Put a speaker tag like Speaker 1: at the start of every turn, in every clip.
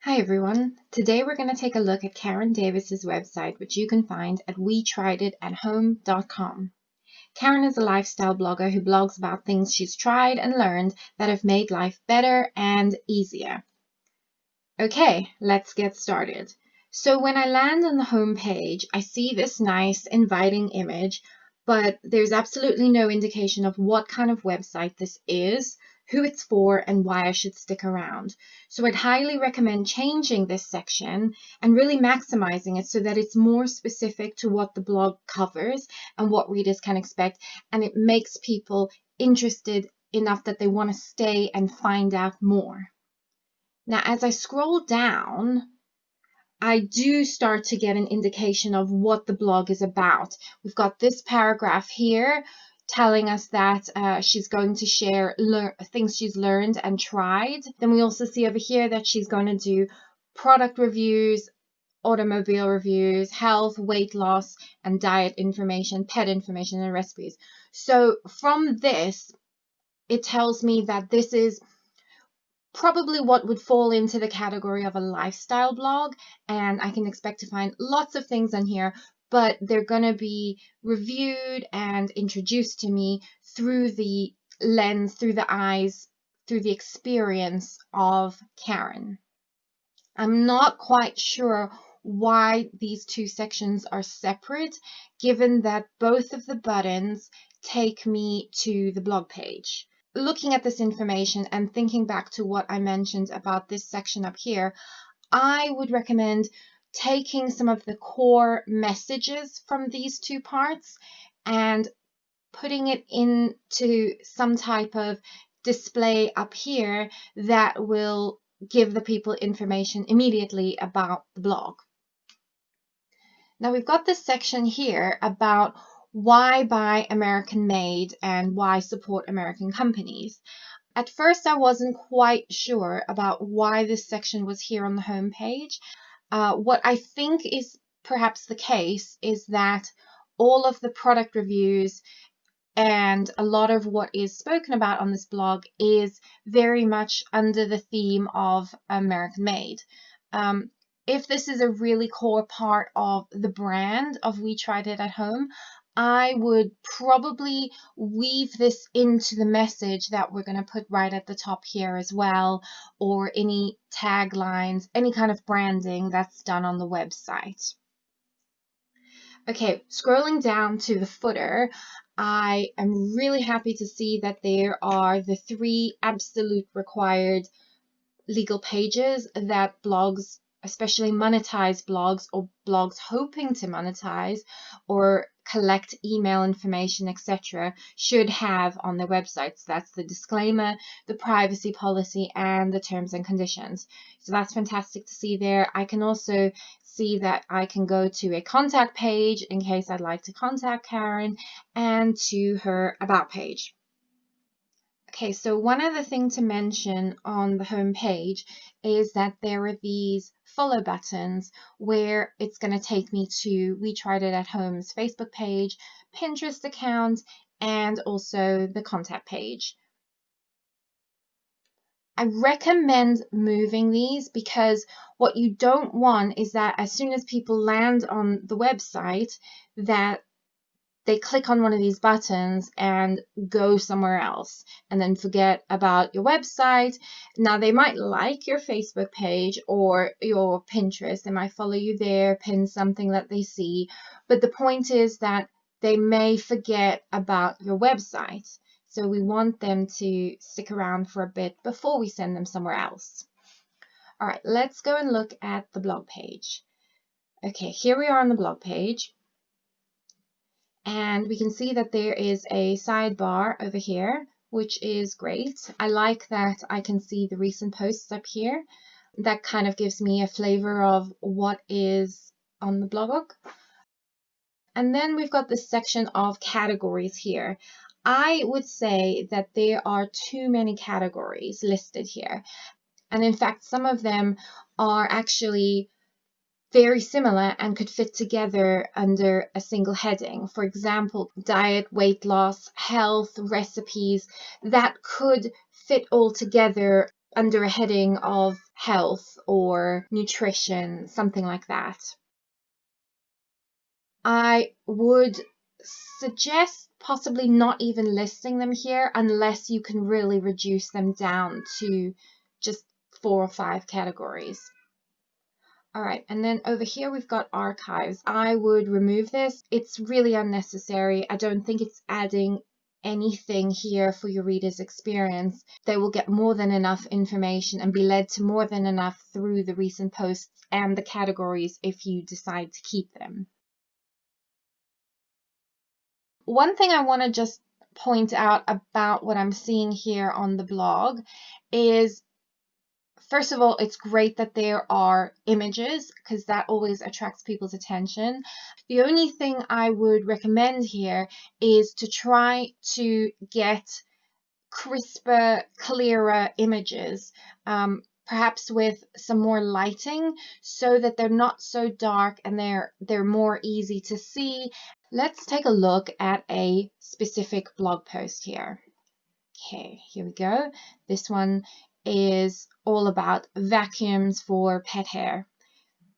Speaker 1: Hi everyone. Today we're going to take a look at Karen Davis's website, which you can find at WeTriedItAtHome.com. Karen is a lifestyle blogger who blogs about things she's tried and learned that have made life better and easier. Okay, let's get started. So when I land on the home page, I see this nice inviting image, but there's absolutely no indication of what kind of website this is, who it's for, and why I should stick around. So I'd highly recommend changing this section and really maximizing it so that it's more specific to what the blog covers and what readers can expect, and it makes people interested enough that they want to stay and find out more. Now, as I scroll down, I do start to get an indication of what the blog is about. We've got this paragraph here telling us that she's going to share things she's learned and tried. Then we also see over here that she's going to do product reviews, automobile reviews, health, weight loss, and diet information, pet information, and recipes. So from this, it tells me that this is probably what would fall into the category of a lifestyle blog, and I can expect to find lots of things on here, but they're going to be reviewed and introduced to me through the lens, through the eyes, through the experience of Karen. I'm not quite sure why these two sections are separate, given that both of the buttons take me to the blog page. Looking at this information and thinking back to what I mentioned about this section up here, I would recommend taking some of the core messages from these two parts and putting it into some type of display up here that will give the people information immediately about the blog. Now we've got this section here about why buy American made and why support American companies. At first, I wasn't quite sure about why this section was here on the home page. What I think is perhaps the case is that all of the product reviews and a lot of what is spoken about on this blog is very much under the theme of American made. If this is a really core part of the brand of We Tried It at Home, I would probably weave this into the message that we're going to put right at the top here as well, or any taglines, any kind of branding that's done on the website. Okay, scrolling down to the footer, I am really happy to see that there are the 3 absolute required legal pages that blogs, especially monetized blogs or blogs hoping to monetize or collect email information, etc., should have on their websites. That's the disclaimer, the privacy policy, and the terms and conditions. So that's fantastic to see there. I can also see that I can go to a contact page in case I'd like to contact Karen, and to her about page. Okay, so one other thing to mention on the home page is that there are these follow buttons where it's going to take me to We Tried It at Home's Facebook page, Pinterest account, and also the contact page. I recommend moving these because what you don't want is that as soon as people land on the website, that they click on one of these buttons and go somewhere else and then forget about your website. Now, they might like your Facebook page or your Pinterest. They might follow you there, pin something that they see. But the point is that they may forget about your website. So we want them to stick around for a bit before we send them somewhere else. All right, let's go and look at the blog page. Okay, here we are on the blog page. And we can see that there is a sidebar over here, which is great. I like that I can see the recent posts up here. That kind of gives me a flavor of what is on the blog. And then we've got this section of categories here. I would say that there are too many categories listed here. And in fact, some of them are actually very similar and could fit together under a single heading. For example, diet, weight loss, health, recipes, that could fit all together under a heading of health or nutrition, something like that. I would suggest possibly not even listing them here unless you can really reduce them down to just 4 or 5 categories. All right, and then over here we've got archives. I would remove this. It's really unnecessary. I don't think it's adding anything here for your reader's experience. They will get more than enough information and be led to more than enough through the recent posts and the categories if you decide to keep them. One thing I want to just point out about what I'm seeing here on the blog is, first of all, it's great that there are images because that always attracts people's attention. The only thing I would recommend here is to try to get crisper, clearer images, perhaps with some more lighting so that they're not so dark and they're more easy to see. Let's take a look at a specific blog post here. Okay, here we go. This one is all about vacuums for pet hair.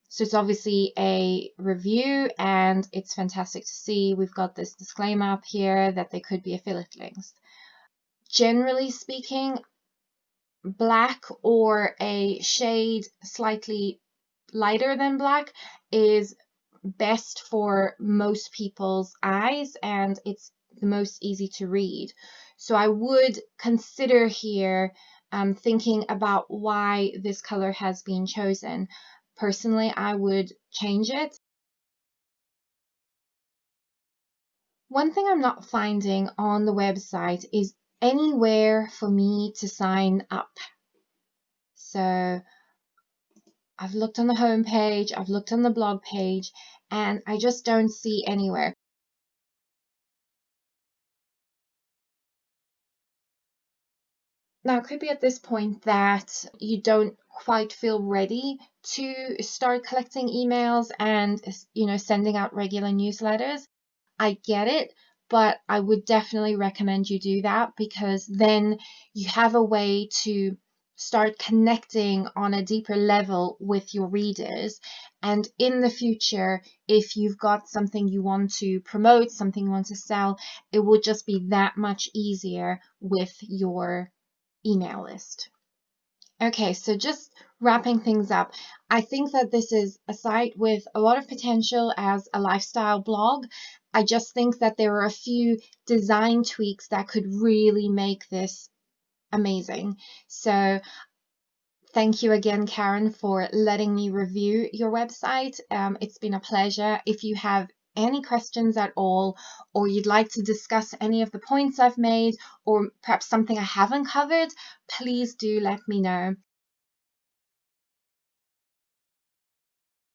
Speaker 1: So it's obviously a review and it's fantastic to see. We've got this disclaimer up here that they could be affiliate links. Generally speaking, black or a shade slightly lighter than black is best for most people's eyes and it's the most easy to read. So I would consider here thinking about why this color has been chosen. Personally, I would change it. One thing I'm not finding on the website is anywhere for me to sign up. So I've looked on the home page, I've looked on the blog page, and I just don't see anywhere. Now, it could be at this point that you don't quite feel ready to start collecting emails and, sending out regular newsletters. I get it, but I would definitely recommend you do that because then you have a way to start connecting on a deeper level with your readers. And in the future, if you've got something you want to promote, something you want to sell, it will just be that much easier with your email list. Okay, so just wrapping things up, I think that this is a site with a lot of potential as a lifestyle blog. I just think that there are a few design tweaks that could really make this amazing. So thank you again, Karen, for letting me review your website. It's been a pleasure. If you have any questions at all, or you'd like to discuss any of the points I've made, or perhaps something I haven't covered, please do let me know.